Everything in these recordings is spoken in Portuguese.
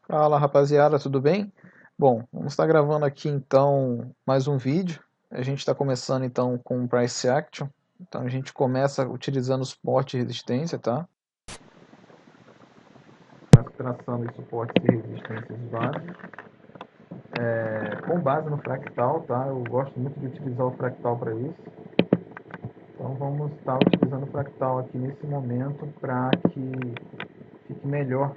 Fala rapaziada, tudo bem? Bom, vamos estar gravando aqui então mais um vídeo. A gente está começando então com o Price Action. Então a gente começa utilizando suporte e resistência, tá? Traçando os suportes e resistências básicos. Com base no fractal, tá? Eu gosto muito de utilizar o fractal para isso. Então vamos estar utilizando o fractal aqui nesse momento para que fique melhor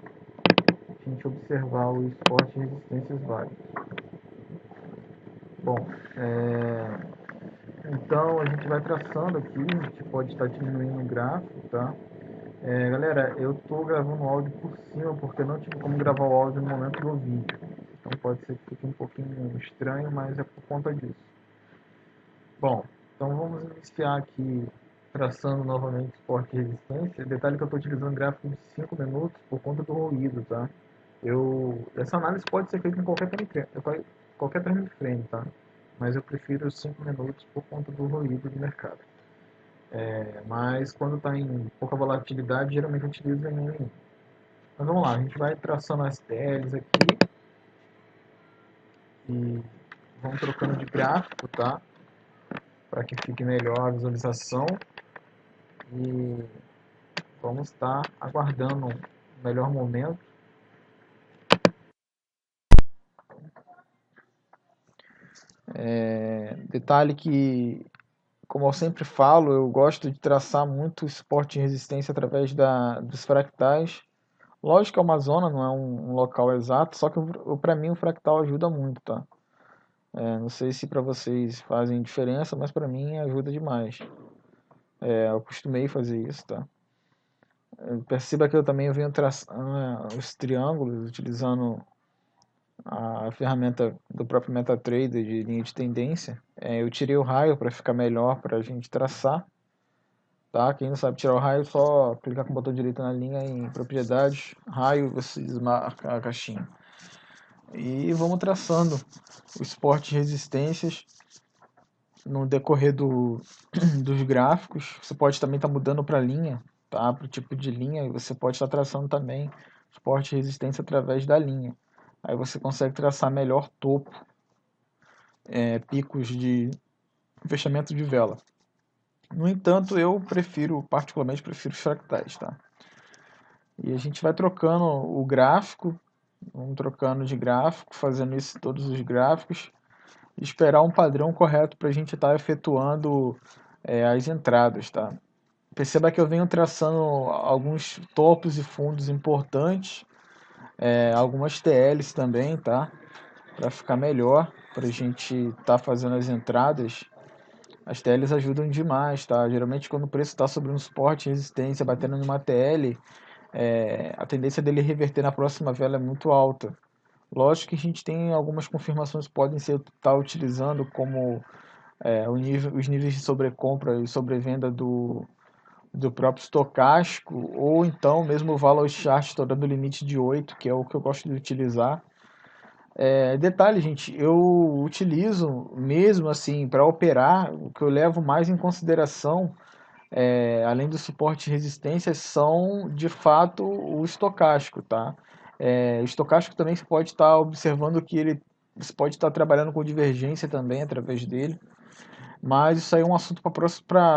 a gente observar os suportes e resistências básicos. Bom, então a gente vai traçando aqui, a gente pode estar diminuindo o gráfico, tá? Galera, eu estou gravando o áudio por cima porque não tive como gravar o áudio no momento do vídeo. Então pode ser que fique um pouquinho estranho, mas é por conta disso. Bom, então vamos iniciar aqui traçando novamente suporte e resistência. Detalhe que eu estou utilizando um gráfico de 5 minutos por conta do ruído, tá? Essa análise pode ser feita em qualquer time frame, tá? Mas eu prefiro os 5 minutos por conta do ruído do mercado. Mas quando está em pouca volatilidade, geralmente utiliza em 1 em 1. Mas vamos lá, a gente vai traçando as TLs aqui e vamos trocando de gráfico, tá? Para que fique melhor a visualização e vamos estar aguardando o melhor momento. Detalhe que, como eu sempre falo, eu gosto de traçar muito suporte e resistência através dos fractais. Lógico que a Amazônia não é um local exato, só que para mim o fractal ajuda muito, tá? Não sei se para vocês fazem diferença, mas para mim ajuda demais. Eu acostumei fazer isso, tá? Perceba que eu também venho traçando os triângulos utilizando a ferramenta do próprio MetaTrader de linha de tendência. Eu tirei o raio para ficar melhor para a gente traçar, tá? Quem não sabe tirar o raio, só clicar com o botão direito na linha em propriedades, raio, você desmarca a caixinha. E vamos traçando os suportes e resistências no decorrer dos gráficos. Você pode também estar mudando para linha, tá? Para o tipo de linha, e você pode estar traçando também suporte e resistência através da linha. Aí você consegue traçar melhor topo, picos de fechamento de vela. No entanto, eu particularmente prefiro os fractais, tá? E a gente vai trocando o gráfico, vamos trocando de gráfico, fazendo isso em todos os gráficos, e esperar um padrão correto para a gente estar efetuando as entradas, tá? Perceba que eu venho traçando alguns topos e fundos importantes, algumas TLs também, tá? Para ficar melhor, para a gente estar fazendo as entradas. As TLs ajudam demais, tá? Geralmente quando o preço está sobre um suporte e resistência, batendo numa TL, a tendência dele reverter na próxima vela é muito alta. Lógico que a gente tem algumas confirmações que podem ser tá utilizando como os níveis de sobrecompra e sobrevenda do próprio estocástico, ou então mesmo o valor chart estourando o limite de 8, que é o que eu gosto de utilizar. Detalhe, gente, eu utilizo mesmo assim para operar, o que eu levo mais em consideração, além do suporte e resistência, são de fato o estocástico, tá? O estocástico também você pode estar observando que você pode estar trabalhando com divergência também através dele, mas isso aí é um assunto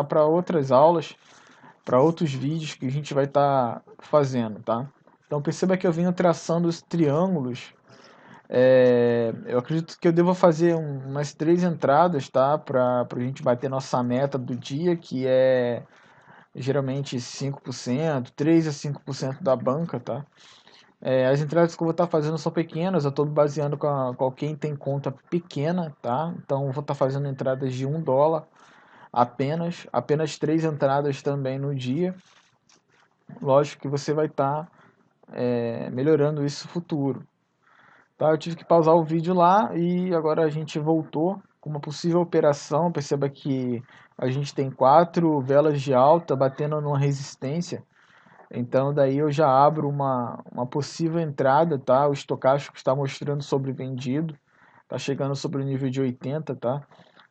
para outras aulas, para outros vídeos que a gente vai estar fazendo, tá? Então perceba que eu venho traçando os triângulos. Eu acredito que eu devo fazer umas 3 entradas, tá? Para a gente bater nossa meta do dia, que é geralmente 5%, 3 a 5% da banca, tá? As entradas que eu vou estar fazendo são pequenas, eu estou me baseando com quem tem conta pequena, tá? Então eu vou estar fazendo entradas de US$ 1 apenas 3 entradas também no dia. Lógico que você vai estar melhorando isso no futuro. Tá, eu tive que pausar o vídeo lá e agora a gente voltou com uma possível operação. Perceba que a gente tem 4 velas de alta batendo numa resistência. Então daí eu já abro uma possível entrada, tá? O estocástico está mostrando sobrevendido, está chegando sobre o nível de 80, tá?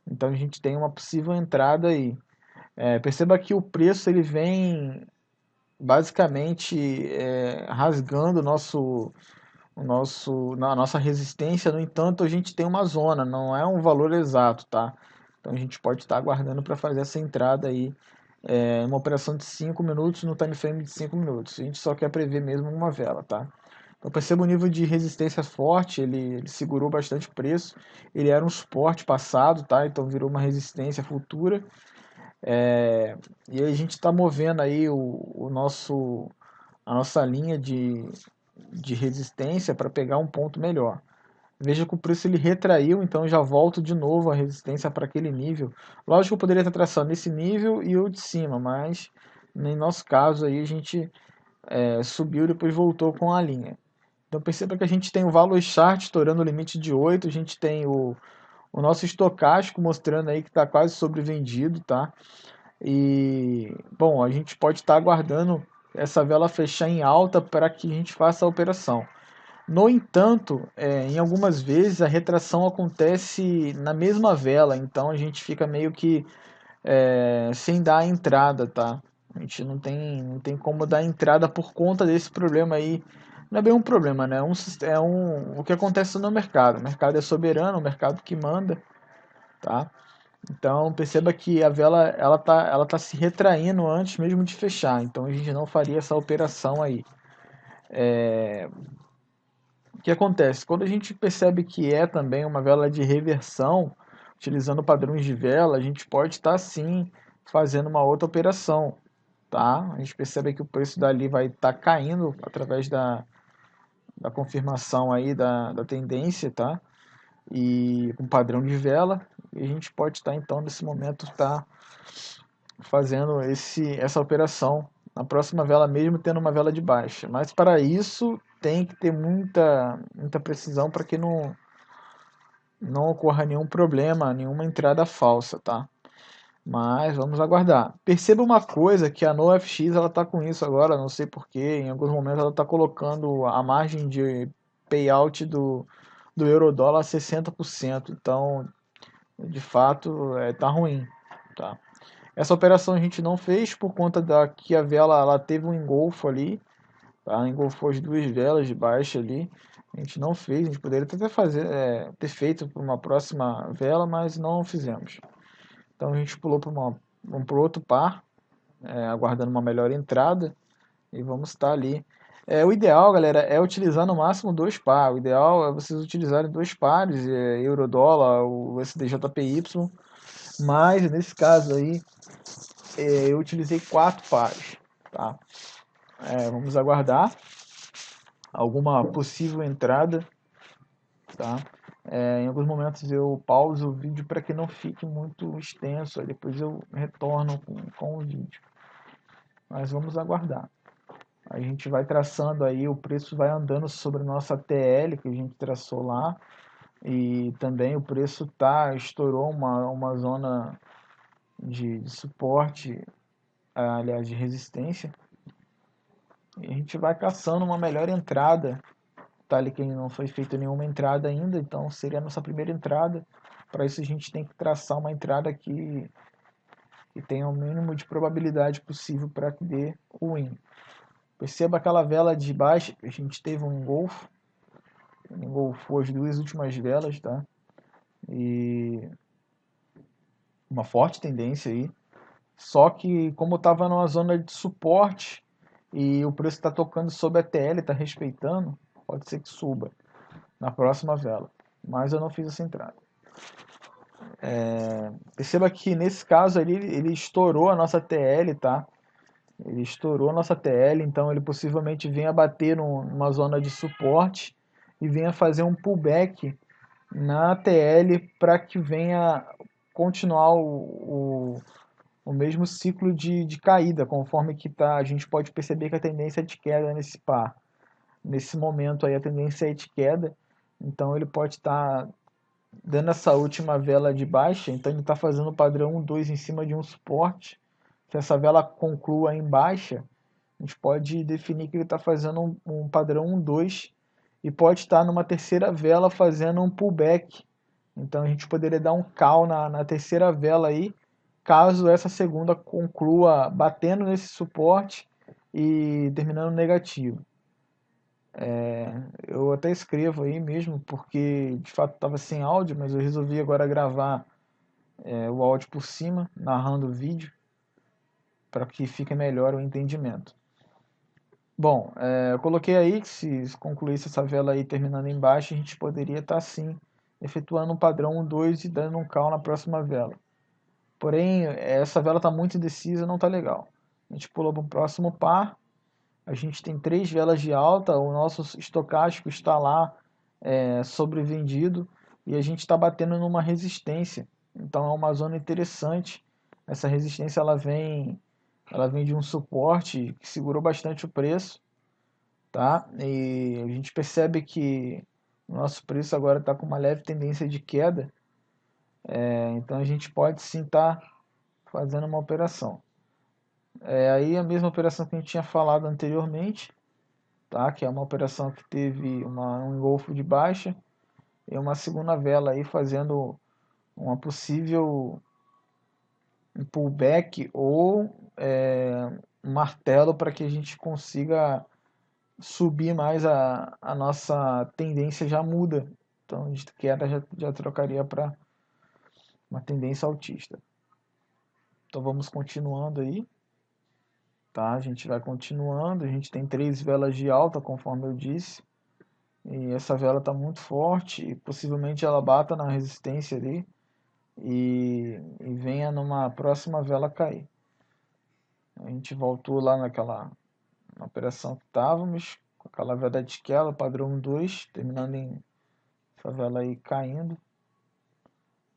Então a gente tem uma possível entrada aí. Perceba que o preço ele vem basicamente rasgando na nossa resistência. No entanto, a gente tem uma zona, não é um valor exato, tá? Então a gente pode estar aguardando para fazer essa entrada aí, uma operação de 5 minutos no time frame de 5 minutos. A gente só quer prever mesmo uma vela, tá? Então perceba o nível de resistência forte, ele segurou bastante preço. Ele era um suporte passado, tá? Então virou uma resistência futura. E a gente está movendo aí a nossa linha de resistência para pegar um ponto melhor. Veja que o preço ele retraiu, então já volto de novo a resistência para aquele nível. Lógico que eu poderia estar traçando nesse nível e o de cima, mas em nosso caso aí a gente subiu e depois voltou com a linha. Então perceba que a gente tem o valor chart estourando o limite de 8, a gente tem o nosso estocástico mostrando aí que está quase sobrevendido, tá? E, bom, a gente pode estar aguardando essa vela fechar em alta para que a gente faça a operação. No entanto, em algumas vezes a retração acontece na mesma vela, então a gente fica meio que sem dar a entrada, tá? A gente não tem como dar entrada por conta desse problema aí. Não é bem um problema, né? O que acontece no mercado. O mercado é soberano, o mercado que manda, tá? Então perceba que a vela ela tá se retraindo antes mesmo de fechar. Então a gente não faria essa operação aí. O que acontece? Quando a gente percebe que é também uma vela de reversão, utilizando padrões de vela, a gente pode estar sim fazendo uma outra operação, tá? A gente percebe que o preço dali vai estar caindo através da confirmação aí da tendência, tá? E com padrão de vela, e a gente pode estar então nesse momento fazendo essa operação na próxima vela mesmo tendo uma vela de baixa. Mas para isso tem que ter muita precisão para que não ocorra nenhum problema, nenhuma entrada falsa, tá? Mas vamos aguardar. Perceba uma coisa que a NoFX ela tá com isso agora, não sei porquê, em alguns momentos ela está colocando a margem de payout do euro-dólar a 60%. Então, de fato, tá ruim, tá? Essa operação a gente não fez por conta da que a vela ela teve um engolfo ali, tá? Engolfou as duas velas de baixo ali. A gente não fez, a gente poderia até ter feito para uma próxima vela, mas não fizemos. Então a gente pulou para outro par, aguardando uma melhor entrada e vamos estar ali. O ideal, galera, é utilizar no máximo dois pares. O ideal é vocês utilizarem dois pares, euro-dólar, o SDJPY, mas nesse caso aí eu utilizei quatro pares, tá? Vamos aguardar alguma possível entrada, tá? Em alguns momentos eu pauso o vídeo para que não fique muito extenso, aí depois eu retorno com o vídeo. Mas vamos aguardar. A gente vai traçando aí, o preço vai andando sobre a nossa TL que a gente traçou lá, e também o preço estourou uma zona de suporte, aliás, de resistência, e a gente vai caçando uma melhor entrada. Tá ali que não foi feita nenhuma entrada ainda, então seria a nossa primeira entrada. Para isso a gente tem que traçar uma entrada que tenha o mínimo de probabilidade possível para que dê o win. Perceba aquela vela de baixo, a gente teve um engolfou as duas últimas velas, tá? E uma forte tendência aí. Só que como estava numa zona de suporte e o preço está tocando sobre a TL, está respeitando, pode ser que suba na próxima vela. Mas eu não fiz essa entrada. Perceba que nesse caso ali ele estourou a nossa TL, tá? Ele estourou a nossa TL, então ele possivelmente venha bater numa zona de suporte e venha fazer um pullback na TL para que venha continuar o mesmo ciclo de caída, conforme que tá, a gente pode perceber que a tendência é de queda nesse par. Nesse momento aí a tendência é de queda, então ele pode estar dando essa última vela de baixa, então ele está fazendo o padrão 1-2 em cima de um suporte. Se essa vela conclua em baixa, a gente pode definir que ele está fazendo um padrão 1-2 e pode estar numa terceira vela fazendo um pullback. Então a gente poderia dar um call na terceira vela aí, caso essa segunda conclua batendo nesse suporte e terminando negativo. Eu até escrevo aí mesmo, porque de fato estava sem áudio, mas eu resolvi agora gravar o áudio por cima, narrando o vídeo, para que fique melhor o entendimento. Bom, eu coloquei aí que se concluísse essa vela aí terminando embaixo, a gente poderia estar sim efetuando um padrão 1-2 e dando um call na próxima vela. Porém, essa vela está muito indecisa, não está legal. A gente pulou para o próximo par, a gente tem 3 velas de alta, o nosso estocástico está lá sobrevendido e a gente está batendo numa resistência. Então é uma zona interessante. Essa resistência ela vem de um suporte que segurou bastante o preço, tá? E a gente percebe que o nosso preço agora está com uma leve tendência de queda, então a gente pode sim estar fazendo uma operação. Aí a mesma operação que a gente tinha falado anteriormente, tá? Que é uma operação que teve um engolfo de baixa e uma segunda vela aí fazendo uma possível um pullback ou um martelo para que a gente consiga subir mais, a nossa tendência já muda. Então, de queda já trocaria para uma tendência altista. Então, vamos continuando aí. Tá? A gente vai continuando. A gente tem 3 velas de alta, conforme eu disse. E essa vela está muito forte. E possivelmente ela bata na resistência ali. E venha numa próxima vela cair. A gente voltou lá na operação que estávamos, com aquela vela de esquela, padrão 2, terminando em essa vela aí caindo.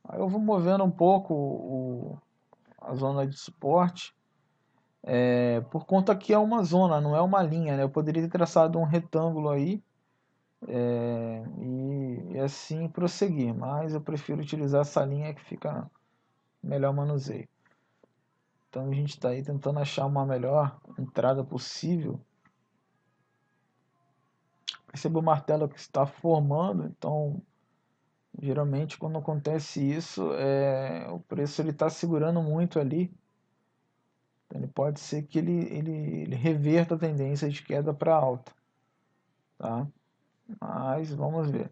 Aí eu vou movendo um pouco a zona de suporte, por conta que é uma zona, não é uma linha, né? Eu poderia ter traçado um retângulo aí e assim prosseguir, mas eu prefiro utilizar essa linha que fica melhor manuseio. Então a gente está aí tentando achar uma melhor entrada possível. Perceba o martelo que está formando, então geralmente quando acontece isso, o preço ele está segurando muito ali. Então, ele pode ser que ele reverta a tendência de queda para alta, tá? Mas vamos ver.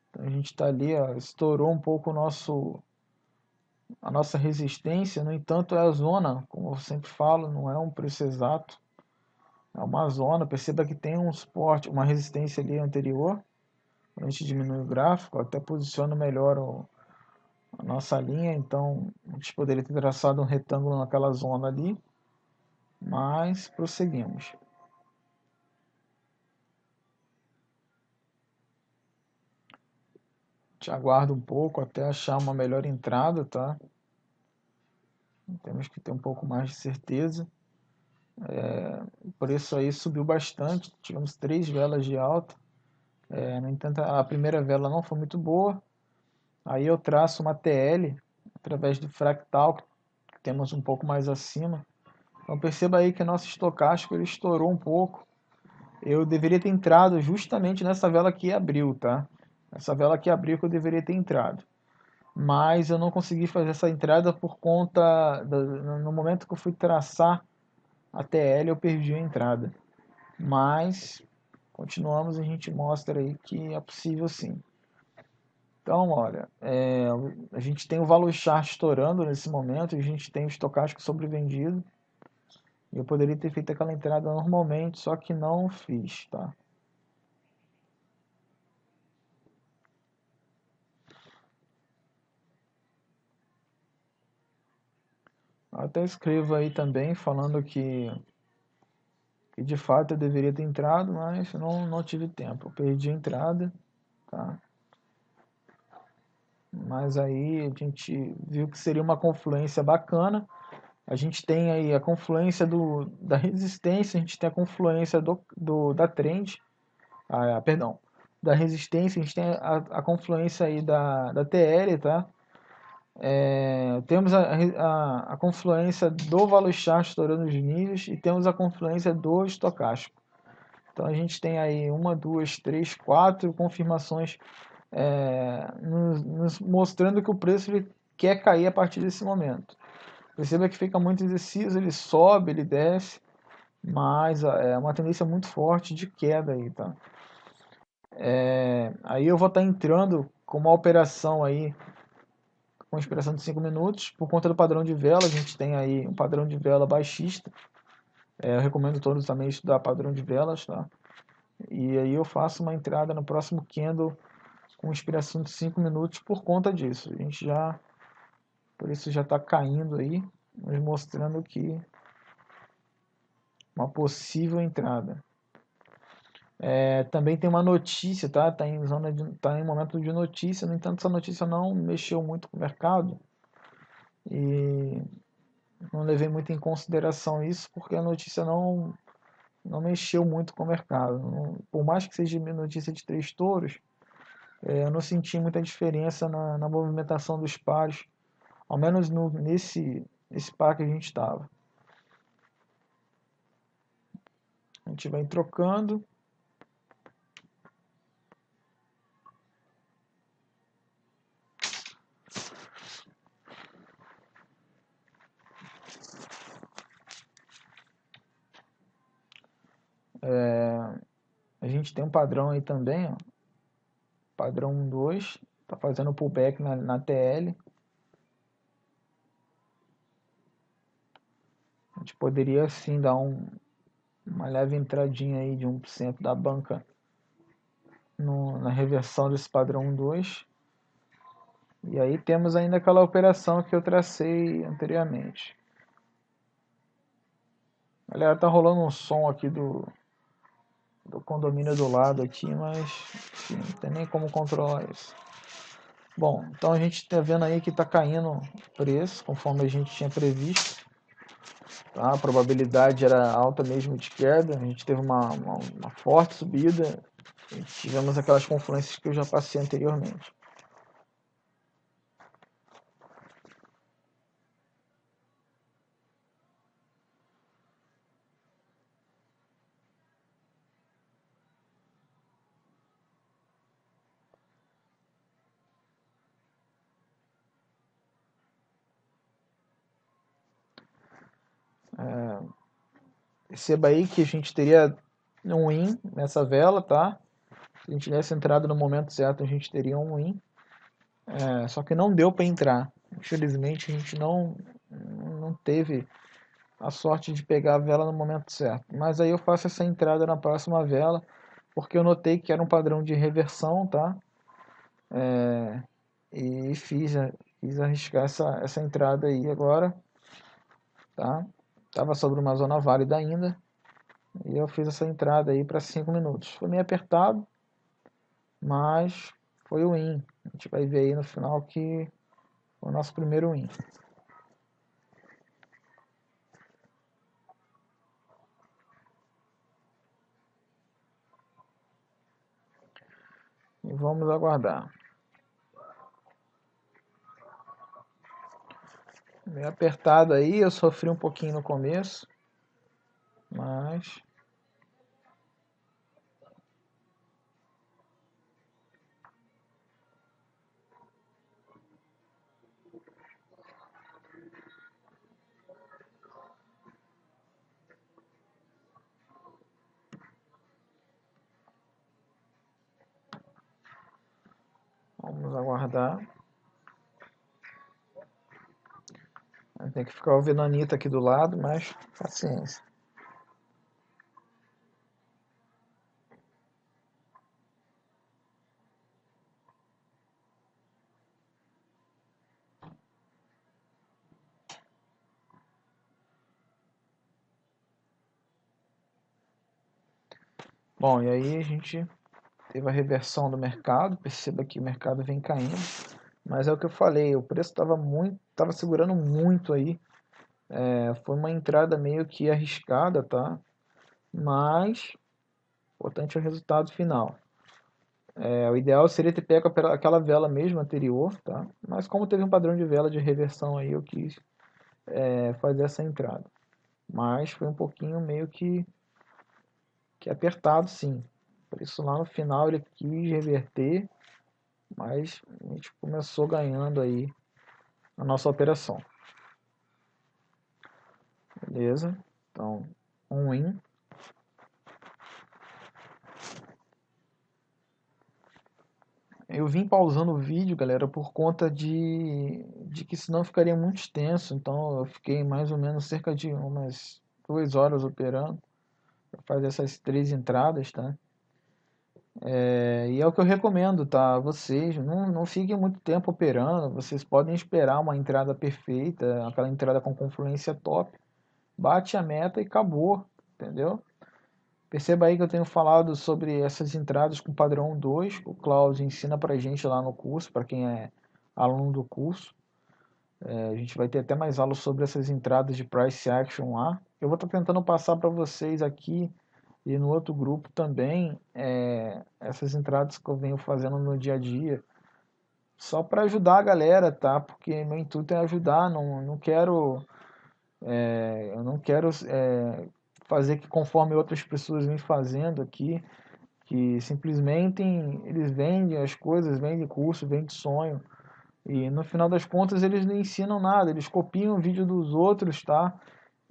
Então, a gente está ali, ó, estourou um pouco a nossa resistência. No entanto, é a zona, como eu sempre falo, não é um preço exato. É uma zona. Perceba que tem um suporte, uma resistência ali anterior. A gente diminui o gráfico, até posiciona melhor a nossa linha. Então, a gente poderia ter traçado um retângulo naquela zona ali, mas prosseguimos. Te aguardo um pouco até achar uma melhor entrada, tá? Temos que ter um pouco mais de certeza. O preço aí subiu bastante, tivemos 3 velas de alta. No entanto, a primeira vela não foi muito boa. Aí eu traço uma TL através do fractal, que temos um pouco mais acima. Então perceba aí que nosso estocástico ele estourou um pouco. Eu deveria ter entrado justamente nessa vela que abriu, tá? Essa vela que abriu que eu deveria ter entrado. Mas eu não consegui fazer essa entrada por conta no momento que eu fui traçar a TL eu perdi a entrada. Mas continuamos e a gente mostra aí que é possível sim. Então, olha, a gente tem o valor chart estourando nesse momento, a gente tem o estocástico sobrevendido. Eu poderia ter feito aquela entrada normalmente, só que não fiz, tá? Eu até escrevo aí também falando que de fato eu deveria ter entrado, mas não tive tempo. Eu perdi a entrada, tá? Mas aí a gente viu que seria uma confluência bacana. A gente tem aí a confluência da resistência, a gente tem a confluência da trend, perdão, da resistência, a gente tem a confluência aí da TL, tá? Temos a confluência do valor chart estourando os níveis e temos a confluência do estocástico. Então a gente tem aí 1, 2, 3, 4 confirmações nos mostrando que o preço ele quer cair a partir desse momento. Perceba que fica muito indeciso, ele sobe, ele desce, mas é uma tendência muito forte de queda aí, tá? Aí eu vou estar entrando com uma operação aí com expiração de 5 minutos. Por conta do padrão de vela, a gente tem aí um padrão de vela baixista. Eu recomendo todos também estudar padrão de velas, tá? E aí eu faço uma entrada no próximo candle com expiração de 5 minutos por conta disso. A gente já, por isso já está caindo aí, nos mostrando que uma possível entrada. Também tem uma notícia, tá? Tá em momento de notícia, no entanto essa notícia não mexeu muito com o mercado e não levei muito em consideração isso porque a notícia não mexeu muito com o mercado. Por mais que seja notícia de 3 touros, eu não senti muita diferença na movimentação dos pares, ao menos nesse par que a gente estava. A gente vai trocando. A gente tem um padrão aí também, ó, padrão 1-2, tá fazendo pullback na TL. A gente poderia sim dar uma leve entradinha aí de 1% da banca na reversão desse padrão 1-2. E aí temos ainda aquela operação que eu tracei anteriormente. Galera, tá rolando um som aqui do condomínio do lado aqui, mas enfim, não tem nem como controlar isso. Bom, então a gente está vendo aí que está caindo o preço, conforme a gente tinha previsto. Tá? A probabilidade era alta mesmo de queda, a gente teve uma forte subida e tivemos aquelas confluências que eu já passei anteriormente. Perceba aí que a gente teria um win nessa vela, tá? Se a gente tivesse entrado no momento certo, a gente teria um win. Só que não deu para entrar. Infelizmente, a gente não teve a sorte de pegar a vela no momento certo. Mas aí eu faço essa entrada na próxima vela, porque eu notei que era um padrão de reversão, tá? E quis arriscar essa entrada aí agora, tá? Tava sobre uma zona válida ainda, e eu fiz essa entrada aí para 5 minutos. Foi meio apertado, mas foi o win. A gente vai ver aí no final que foi o nosso primeiro win. E vamos aguardar. Meio apertado aí, eu sofri um pouquinho no começo, mas vamos aguardar. Tem que ficar ouvindo a Anitta aqui do lado, mas paciência. Bom, e aí a gente teve a reversão do mercado, perceba que o mercado vem caindo, mas é o que eu falei, o preço estava segurando muito aí, foi uma entrada meio que arriscada, tá? Mas, importante é o resultado final. O ideal seria ter pego aquela vela mesmo anterior, tá? Mas como teve um padrão de vela de reversão aí, eu quis fazer essa entrada. Mas foi um pouquinho meio que apertado, sim. Por isso lá no final ele quis reverter, mas a gente começou ganhando aí a nossa operação. Beleza? Então, um win. Eu vim pausando o vídeo, galera, por conta de que senão ficaria muito extenso. Então eu fiquei mais ou menos cerca de umas 2 horas operando para fazer essas 3 entradas, tá? E é o que eu recomendo, tá? Vocês não fiquem muito tempo operando. Vocês podem esperar uma entrada perfeita, aquela entrada com confluência top. Bate a meta e acabou, entendeu? Perceba aí que eu tenho falado sobre essas entradas com padrão 2. O Klaus ensina pra gente lá no curso, para quem é aluno do curso. A gente vai ter até mais aulas sobre essas entradas de price action lá. Eu vou estar tentando passar para vocês aqui e no outro grupo também essas entradas que eu venho fazendo no dia a dia, só para ajudar a galera, tá? Porque meu intuito é ajudar, não quero, eu não quero fazer que conforme outras pessoas vêm fazendo aqui, que simplesmente eles vendem as coisas, vendem curso, vendem sonho, e no final das contas eles não ensinam nada, eles copiam o vídeo dos outros, tá?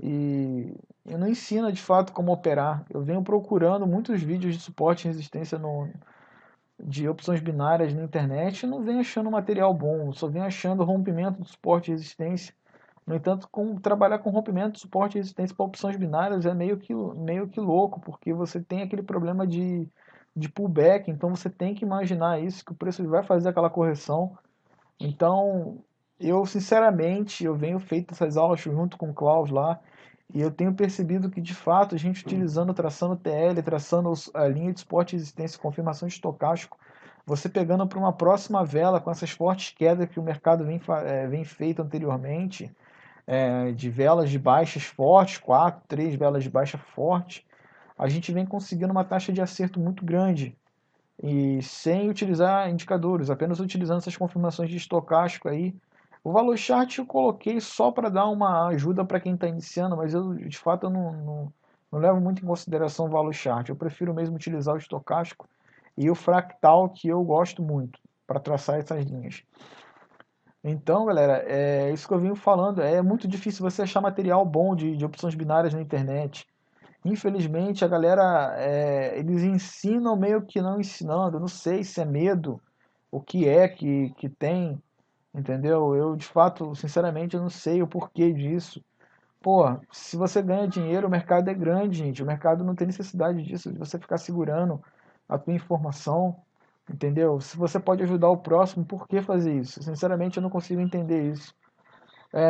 E não ensina de fato como operar. Eu venho procurando muitos vídeos de suporte e resistência de opções binárias na internet e não venho achando material bom, só venho achando rompimento de suporte e resistência. No entanto, trabalhar com rompimento, suporte e resistência para opções binárias é meio que louco, porque você tem aquele problema de pullback, então você tem que imaginar isso, que o preço vai fazer aquela correção. Então, eu sinceramente, eu venho feito essas aulas junto com o Klaus lá, e eu tenho percebido que de fato a gente utilizando, traçando TL, traçando a linha de suporte e resistência, confirmação de estocástico, você pegando para uma próxima vela com essas fortes quedas que o mercado vem feito anteriormente, de velas de baixas fortes, 4, 3 velas de baixa forte, a gente vem conseguindo uma taxa de acerto muito grande e sem utilizar indicadores, apenas utilizando essas confirmações de estocástico aí. O valor chart eu coloquei só para dar uma ajuda para quem está iniciando, mas eu de fato eu não levo muito em consideração o valor chart. Eu prefiro mesmo utilizar o estocástico e o fractal, que eu gosto muito para traçar essas linhas. Então, galera, é isso que eu venho falando. É muito difícil você achar material bom de opções binárias na internet. Infelizmente, a galera, eles ensinam meio que não ensinando. Eu não sei se é medo, o que é que tem, entendeu? Eu, de fato, sinceramente, eu não sei o porquê disso. Pô, se você ganha dinheiro, o mercado é grande, gente. O mercado não tem necessidade disso, de você ficar segurando a tua informação, entendeu? Se você pode ajudar o próximo, por que fazer isso? Sinceramente, eu não consigo entender isso.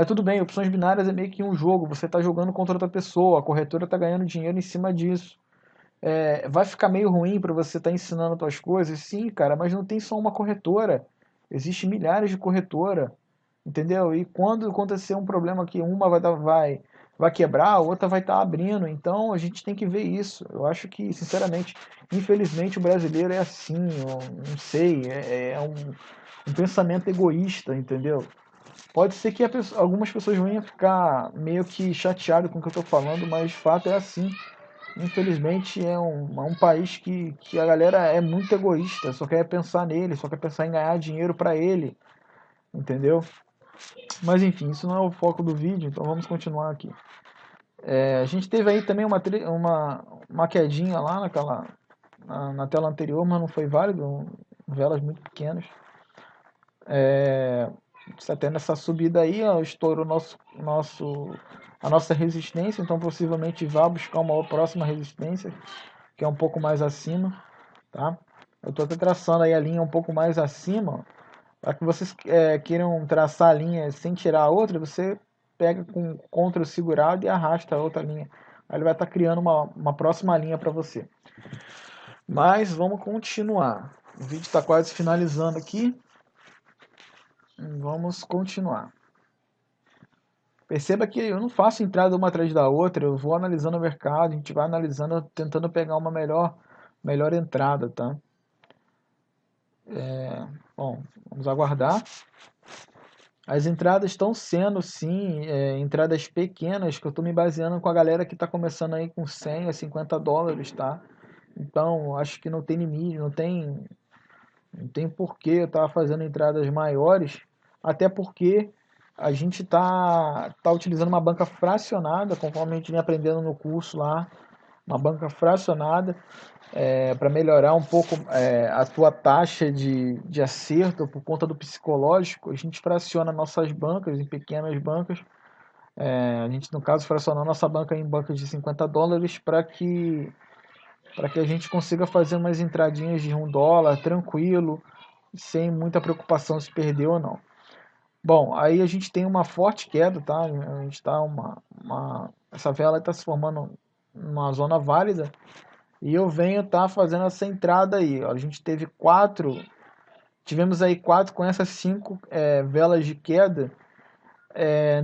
Tudo bem, opções binárias é meio que um jogo, você está jogando contra outra pessoa, a corretora está ganhando dinheiro em cima disso. Vai ficar meio ruim para você estar ensinando suas coisas? Sim, cara, mas não tem só uma corretora. Existem milhares de corretoras, entendeu? E quando acontecer um problema que uma vai quebrar, a outra vai estar abrindo. Então a gente tem que ver isso. Eu acho que, sinceramente, infelizmente o brasileiro é assim, eu não sei, é um pensamento egoísta, entendeu? Pode ser que algumas pessoas venham ficar meio que chateado com o que eu estou falando, mas de fato é assim. Infelizmente é um país que a galera é muito egoísta, só quer pensar nele, só quer pensar em ganhar dinheiro para ele, entendeu? Mas enfim, isso não é o foco do vídeo, então vamos continuar aqui. A gente teve aí também uma quedinha lá na tela anterior, mas não foi válido, velas muito pequenas. Até nessa subida aí, ó, estourou a nossa resistência, então possivelmente vá buscar uma próxima resistência, que é um pouco mais acima, tá? Eu estou até traçando aí a linha um pouco mais acima, para que vocês queiram traçar a linha sem tirar a outra, você pega com Ctrl segurado e arrasta a outra linha. Aí ele vai estar criando uma próxima linha para você. Mas vamos continuar. O vídeo está quase finalizando aqui. Vamos continuar. Perceba que eu não faço entrada uma atrás da outra, eu vou analisando o mercado, a gente vai analisando, tentando pegar uma melhor entrada, tá? Bom, vamos aguardar. As entradas estão sendo, sim, entradas pequenas, que eu estou me baseando com a galera que está começando aí com 100 a 50 dólares, tá? Então, acho que não tem limite, não tem porquê eu estar fazendo entradas maiores, até porque a gente tá utilizando uma banca fracionada, conforme a gente vem aprendendo no curso lá, uma banca fracionada, para melhorar um pouco a tua taxa de acerto por conta do psicológico, a gente fraciona nossas bancas em pequenas bancas. A gente, no caso, fracionou nossa banca em bancas de US$ 50 para que a gente consiga fazer umas entradinhas de US$ 1 tranquilo, sem muita preocupação se perdeu ou não. Bom, aí a gente tem uma forte queda, tá? A gente tá essa vela está se formando numa zona válida e eu venho fazendo essa entrada aí. Ó. A gente teve tivemos aí quatro com essas cinco velas de queda.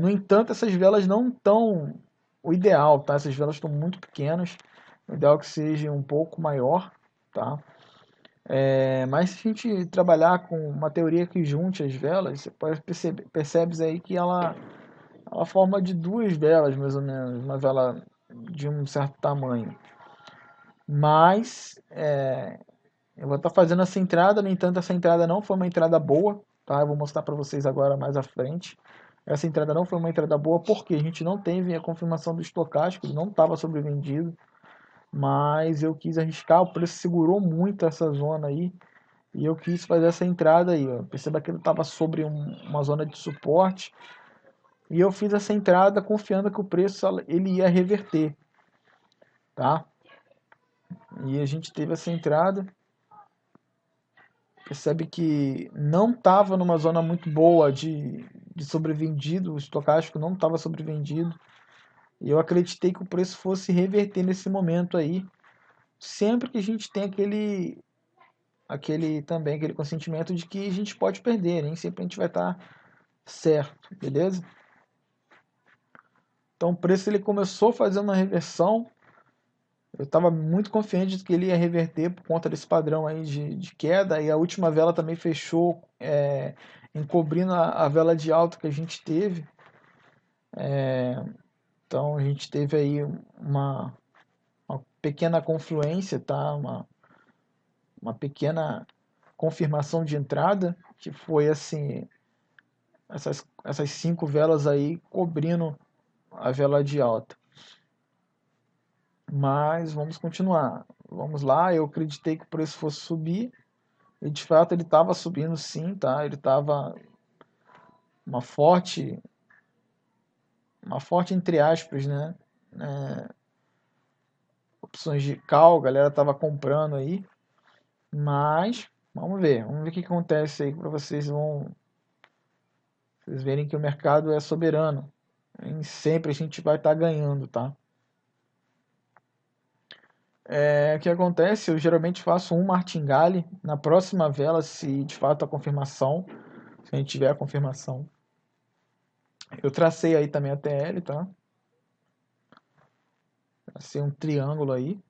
No entanto, essas velas não estão o ideal, tá? Essas velas estão muito pequenas. O ideal é que seja um pouco maior, tá? Mas se a gente trabalhar com uma teoria que junte as velas, você percebe aí que ela forma de duas velas, mais ou menos, uma vela de um certo tamanho. Mas eu vou estar fazendo essa entrada, no entanto, essa entrada não foi uma entrada boa, tá? Eu vou mostrar para vocês agora mais à frente. Essa entrada não foi uma entrada boa porque a gente não teve a confirmação do estocástico, ele não estava sobrevendido, mas eu quis arriscar, o preço segurou muito essa zona aí, e eu quis fazer essa entrada aí, ó. Perceba que ele estava sobre uma zona de suporte, e eu fiz essa entrada confiando que o preço ele ia reverter, tá? E a gente teve essa entrada, percebe que não estava numa zona muito boa de sobrevendido, o estocástico não estava sobrevendido, e eu acreditei que o preço fosse reverter nesse momento aí, sempre que a gente tem aquele consentimento de que a gente pode perder, nem sempre a gente vai estar certo, beleza? Então o preço ele começou a fazer uma reversão. Eu estava muito confiante de que ele ia reverter por conta desse padrão aí de queda. E a última vela também fechou encobrindo a vela de alta que a gente teve. Então a gente teve aí uma pequena confluência, tá? Uma pequena confirmação de entrada, que foi assim, essas cinco velas aí cobrindo a vela de alta. Mas vamos continuar. Vamos lá, eu acreditei que o preço fosse subir. E de fato ele estava subindo sim, tá? Ele estava uma forte, uma forte entre aspas, né? Opções de call, a galera estava comprando aí. Mas vamos ver o que acontece aí para vocês verem que o mercado é soberano. Nem sempre a gente vai estar ganhando, tá? O que acontece? Eu geralmente faço um martingale na próxima vela, se de fato a confirmação, se a gente tiver a confirmação. Eu tracei aí também a TL, tá? Tracei um triângulo aí.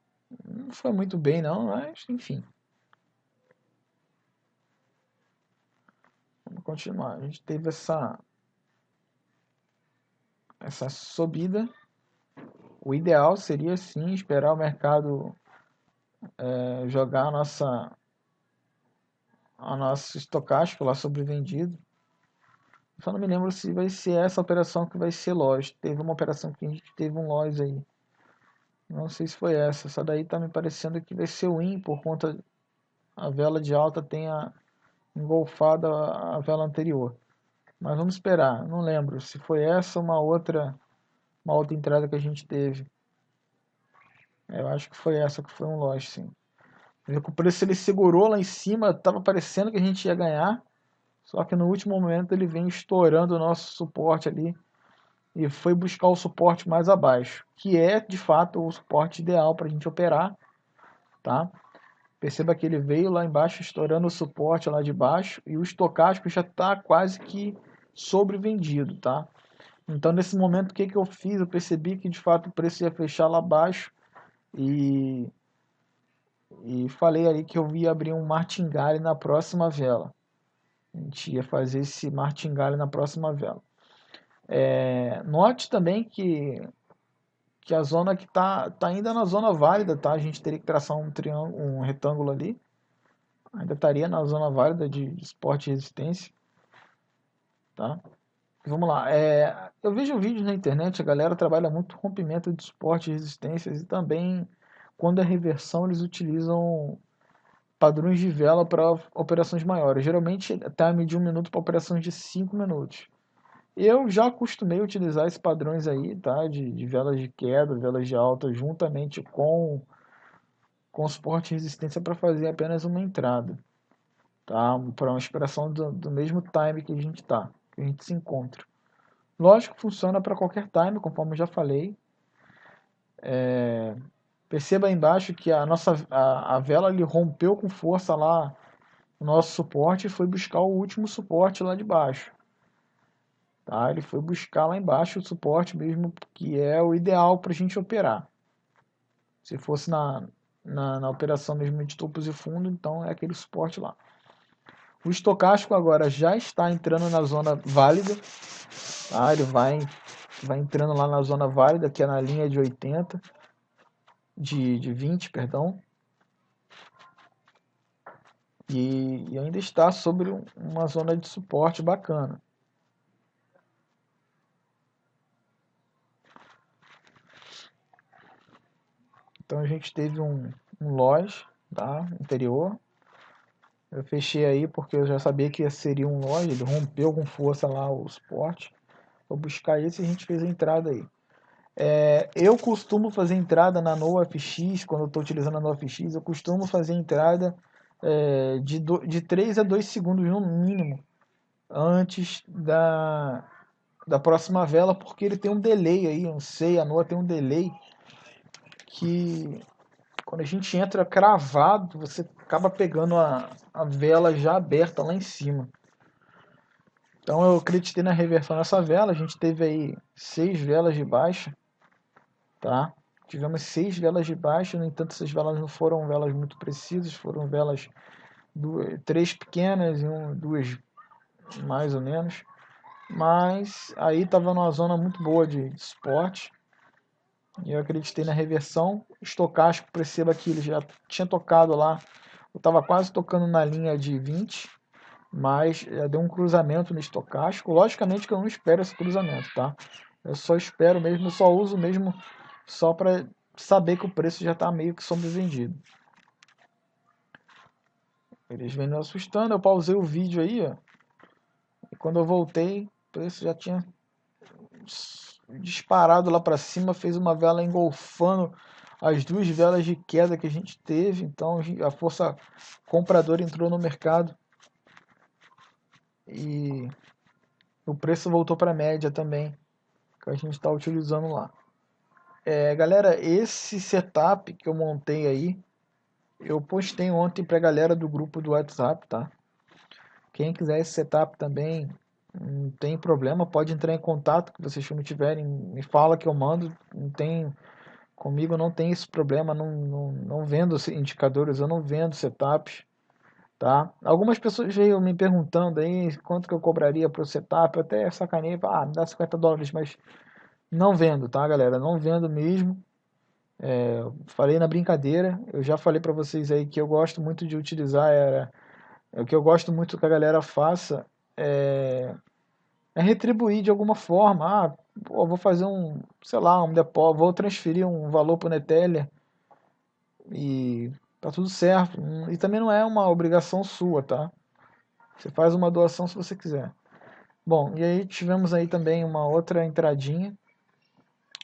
Não foi muito bem não, mas enfim. Vamos continuar. A gente teve essa subida. O ideal seria sim esperar o mercado jogar a nosso estocástico lá sobrevendido. Só não me lembro se vai ser essa operação que vai ser loss. Teve uma operação que a gente teve um loss aí. Não sei se foi essa. Essa daí tá me parecendo que vai ser o win por conta a vela de alta tenha engolfado a vela anterior. Mas vamos esperar. Não lembro se foi essa ou uma outra entrada que a gente teve. Eu acho que foi essa que foi um loss, sim. O preço ele segurou lá em cima, estava parecendo que a gente ia ganhar, só que no último momento ele vem estourando o nosso suporte ali e foi buscar o suporte mais abaixo, que é de fato o suporte ideal para a gente operar, tá? Perceba que ele veio lá embaixo estourando o suporte lá de baixo e o estocástico já está quase que sobrevendido, tá? Então nesse momento o que eu fiz? Eu percebi que de fato o preço ia fechar lá abaixo e falei ali que eu ia abrir um martingale na próxima vela. A gente ia fazer esse martingale na próxima vela. Note também que a zona que tá ainda na zona válida, tá? A gente teria que traçar um triângulo, um retângulo ali. Ainda estaria na zona válida de suporte e resistência, tá? Vamos lá. Eu vejo vídeos na internet, a galera trabalha muito rompimento de suporte e resistências e também quando é reversão eles utilizam padrões de vela para operações maiores. Geralmente time de 1 minuto para operações de 5 minutos. Eu já acostumei a utilizar esses padrões aí, tá? De velas de queda, velas de alta, juntamente com suporte e resistência para fazer apenas uma entrada, tá? Para uma expiração do mesmo time que a gente tá, que a gente se encontra. Lógico que funciona para qualquer time, conforme eu já falei. Perceba aí embaixo que a vela ele rompeu com força lá o nosso suporte e foi buscar o último suporte lá de baixo. Tá? Ele foi buscar lá embaixo o suporte mesmo, que é o ideal para a gente operar. Se fosse na operação mesmo de topos e fundo, então é aquele suporte lá. O estocástico agora já está entrando na zona válida. Tá? Ele vai entrando lá na zona válida, que é na linha de 80, de 20, perdão. E ainda está sobre uma zona de suporte bacana. Então a gente teve um loss, tá? Anterior. Eu fechei aí porque eu já sabia que seria um loss, ele rompeu com força lá o suporte. Vou buscar esse e a gente fez a entrada aí. Eu costumo fazer entrada na NoFX, quando eu estou utilizando a NoFX, eu costumo fazer entrada de 3 a 2 segundos no mínimo antes da próxima vela, porque ele tem um delay aí, não sei, a NOA tem um delay que quando a gente entra cravado, você acaba pegando a vela já aberta lá em cima. Então eu acreditei na reversão dessa vela, a gente teve aí 6 velas de baixa, tá? Tivemos 6 velas de baixa, no entanto essas velas não foram velas muito precisas, foram velas 3 pequenas e 2 mais ou menos. Mas aí estava numa zona muito boa de suporte. E eu acreditei na reversão. Estocástico, perceba que ele já tinha tocado lá. Eu estava quase tocando na linha de 20, mas deu um cruzamento no estocástico. Logicamente que eu não espero esse cruzamento, tá? Eu só espero mesmo, eu só uso mesmo só para saber que o preço já está meio que sobrevendido. Eles vêm me assustando, eu pausei o vídeo aí, ó. E quando eu voltei, o preço já tinha disparado lá para cima, fez uma vela engolfando as 2 velas de queda que a gente teve, então a força compradora entrou no mercado e o preço voltou para a média também, que a gente está utilizando lá. Galera, esse setup que eu montei aí, eu postei ontem para a galera do grupo do WhatsApp, tá? Quem quiser esse setup também, não tem problema, pode entrar em contato, que vocês não tiverem, me fala que eu mando, não tem. Comigo não tem esse problema, não vendo indicadores, eu não vendo setups, tá? Algumas pessoas veio me perguntando aí quanto que eu cobraria para o setup, eu até sacanei, me dá $50, mas não vendo, tá, galera? Não vendo mesmo. Falei na brincadeira, eu já falei para vocês aí que eu gosto muito de utilizar, o que eu gosto muito que a galera faça é retribuir de alguma forma. Vou fazer sei lá, um depósito, vou transferir um valor para o Neteller e tá tudo certo. E também não é uma obrigação sua, tá? Você faz uma doação se você quiser. Bom, e aí tivemos aí também uma outra entradinha.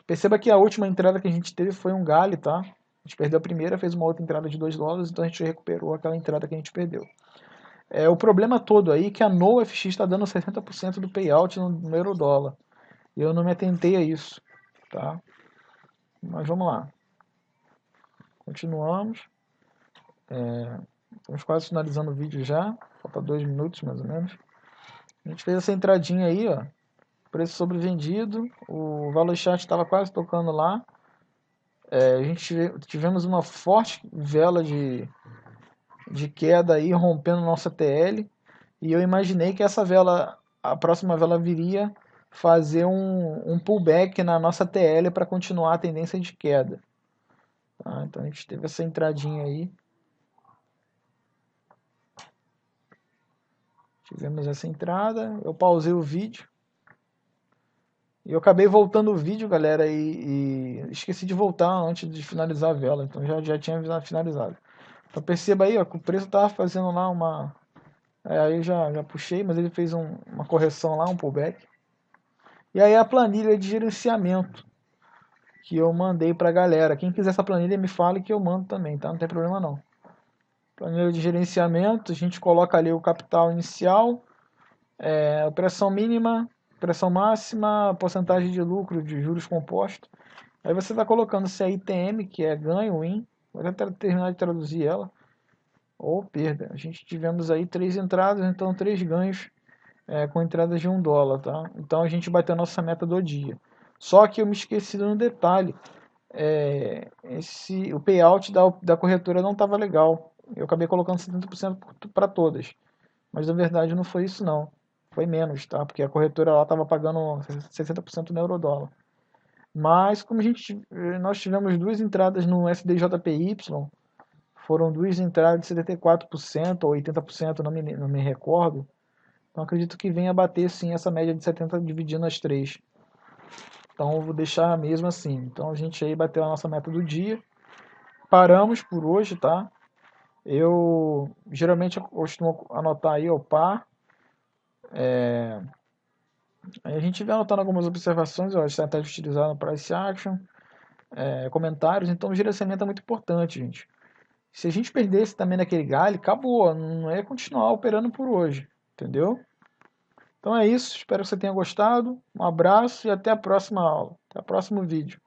Perceba que a última entrada que a gente teve foi um gale, tá? A gente perdeu a primeira, fez uma outra entrada de $2, então a gente recuperou aquela entrada que a gente perdeu. O problema todo aí é que a NoFX está dando 60% do payout no euro-dólar. E eu não me atentei a isso, tá? Mas vamos lá. Continuamos. Estamos quase finalizando o vídeo já. Falta 2 minutos mais ou menos. A gente fez essa entradinha aí, ó. Preço sobrevendido. O valor chat estava quase tocando lá. A gente tivemos uma forte vela de queda aí, rompendo nossa TL. E eu imaginei que essa vela, a próxima vela viria fazer um pullback na nossa TL para continuar a tendência de queda. Tá? Então a gente teve essa entradinha aí. Tivemos essa entrada. Eu pausei o vídeo. E eu acabei voltando o vídeo, galera, e esqueci de voltar antes de finalizar a vela. Então já tinha finalizado. Então perceba aí, ó, que o preço tava fazendo lá uma... aí eu já puxei, mas ele fez uma correção lá, um pullback. E aí a planilha de gerenciamento que eu mandei pra galera. Quem quiser essa planilha me fale que eu mando também, tá? Não tem problema não. Planilha de gerenciamento, a gente coloca ali o capital inicial, operação mínima, operação máxima, porcentagem de lucro de juros compostos. Aí você está colocando se é ITM, que é ganho, win, vou até terminar de traduzir ela, ou perda. A gente tivemos aí 3 entradas, então 3 ganhos com entradas de $1, tá? Então a gente bateu a nossa meta do dia. Só que eu me esqueci de um detalhe. O payout da corretora não estava legal. Eu acabei colocando 70% para todas. Mas na verdade não foi isso não. Foi menos, tá? Porque a corretora lá estava pagando 60% no euro-dólar. Mas como nós tivemos 2 entradas no SDJPY, foram 2 entradas de 74% ou 80%, não me recordo. Então acredito que venha bater sim essa média de 70 dividindo as 3. Então eu vou deixar mesmo assim. Então a gente aí bateu a nossa meta do dia. Paramos por hoje, tá? Eu geralmente costumo anotar aí o par. Aí a gente vai anotando algumas observações, ó, estratégia utilizada no price action, comentários. Então o gerenciamento é muito importante, gente. Se a gente perdesse também naquele galho, acabou. Não é continuar operando por hoje, entendeu? Então é isso. Espero que você tenha gostado. Um abraço e até a próxima aula. Até o próximo vídeo.